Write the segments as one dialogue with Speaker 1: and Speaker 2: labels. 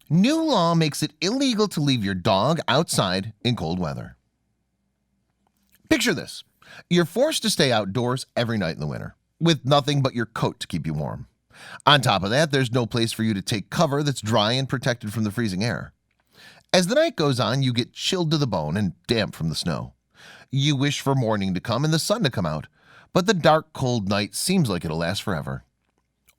Speaker 1: New law makes it illegal to leave your dog outside in cold weather. Picture this. You're forced to stay outdoors every night in the winter, with nothing but your coat to keep you warm. On top of that, there's no place for you to take cover that's dry and protected from the freezing air. As the night goes on, you get chilled to the bone and damp from the snow. You wish for morning to come and the sun to come out, but the dark, cold night seems like it'll last forever.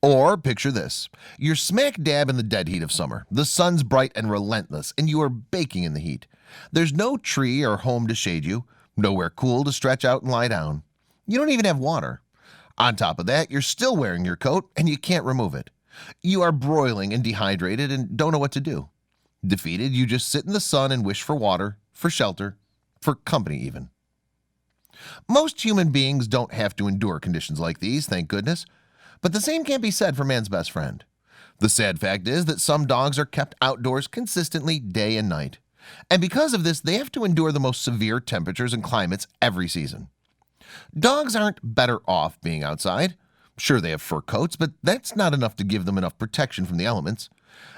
Speaker 1: Or picture this. You're smack dab in the dead heat of summer. The sun's bright and relentless, and you are baking in the heat. There's no tree or home to shade you, nowhere cool to stretch out and lie down. You don't even have water. On top of that, you're still wearing your coat, and you can't remove it. You are broiling and dehydrated and don't know what to do. Defeated, you just sit in the sun and wish for water, for shelter, for company even. Most human beings don't have to endure conditions like these, thank goodness. But the same can't be said for man's best friend. The sad fact is that some dogs are kept outdoors consistently day and night. And because of this, they have to endure the most severe temperatures and climates every season. Dogs aren't better off being outside. Sure, they have fur coats, but that's not enough to give them enough protection from the elements.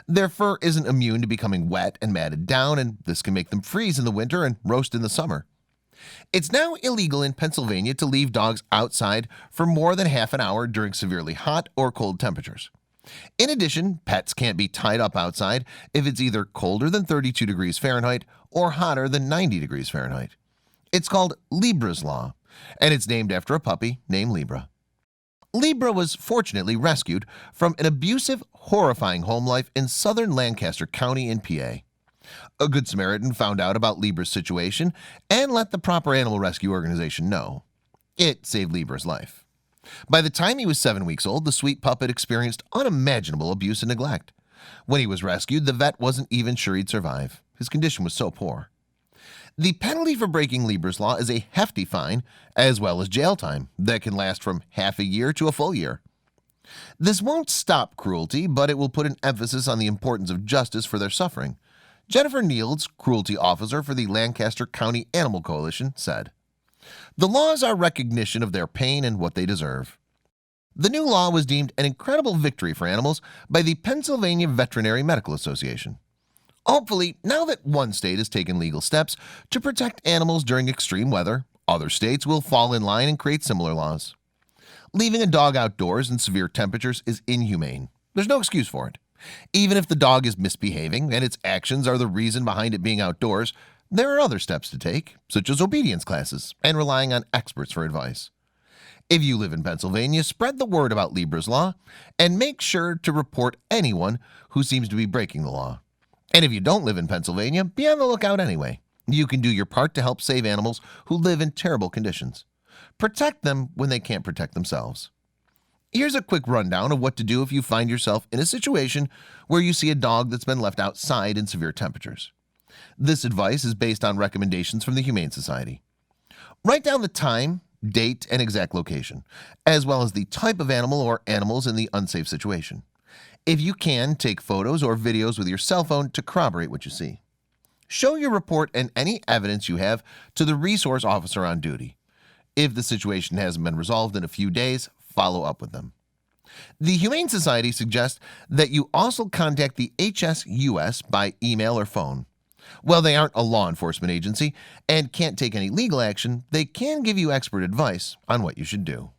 Speaker 1: Their fur isn't immune to becoming wet and matted down, and this can make them freeze in the winter and roast in the summer. It's now illegal in Pennsylvania to leave dogs outside for more than half an hour during severely hot or cold temperatures. In addition, pets can't be tied up outside if it's either colder than 32 degrees Fahrenheit or hotter than 90 degrees Fahrenheit. It's called Libra's Law, and it's named after a puppy named Libra. Libra was fortunately rescued from an abusive, horrifying home life in southern Lancaster County in PA. A Good Samaritan found out about Libra's situation and let the proper animal rescue organization know. It saved Libra's life. By the time he was 7 weeks old, the sweet puppet experienced unimaginable abuse and neglect. When he was rescued, the vet wasn't even sure he'd survive. His condition was so poor. The penalty for breaking Libra's Law is a hefty fine, as well as jail time that can last from half a year to a full year. This won't stop cruelty, but it will put an emphasis on the importance of justice for their suffering. Jennifer Niels, cruelty officer for the Lancaster County Animal Coalition, said, "The laws are recognition of their pain and what they deserve." The new law was deemed an incredible victory for animals by the Pennsylvania Veterinary Medical Association. Hopefully, now that one state has taken legal steps to protect animals during extreme weather, other states will fall in line and create similar laws. Leaving a dog outdoors in severe temperatures is inhumane. There's no excuse for it. Even if the dog is misbehaving and its actions are the reason behind it being outdoors, there are other steps to take, such as obedience classes and relying on experts for advice. If you live in Pennsylvania, spread the word about Libra's Law and make sure to report anyone who seems to be breaking the law. And if you don't live in Pennsylvania, be on the lookout anyway. You can do your part to help save animals who live in terrible conditions. Protect them when they can't protect themselves. Here's a quick rundown of what to do if you find yourself in a situation where you see a dog that's been left outside in severe temperatures. This advice is based on recommendations from the Humane Society. Write down the time, date, and exact location, as well as the type of animal or animals in the unsafe situation. If you can, take photos or videos with your cell phone to corroborate what you see. Show your report and any evidence you have to the resource officer on duty. If the situation hasn't been resolved in a few days, follow up with them. The Humane Society suggests that you also contact the HSUS by email or phone. While they aren't a law enforcement agency and can't take any legal action, they can give you expert advice on what you should do.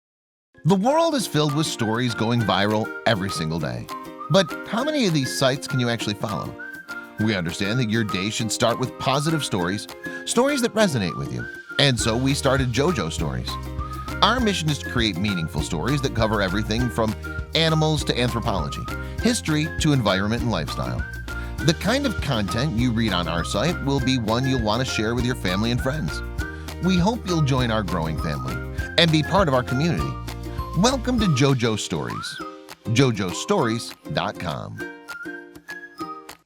Speaker 1: The world is filled with stories going viral every single day. But how many of these sites can you actually follow? We understand that your day should start with positive stories, stories that resonate with you. And so we started JoJo Stories. Our mission is to create meaningful stories that cover everything from animals to anthropology, history to environment and lifestyle. The kind of content you read on our site will be one you'll want to share with your family and friends. We hope you'll join our growing family and be part of our community. Welcome to JoJo Stories. JoJoStories.com.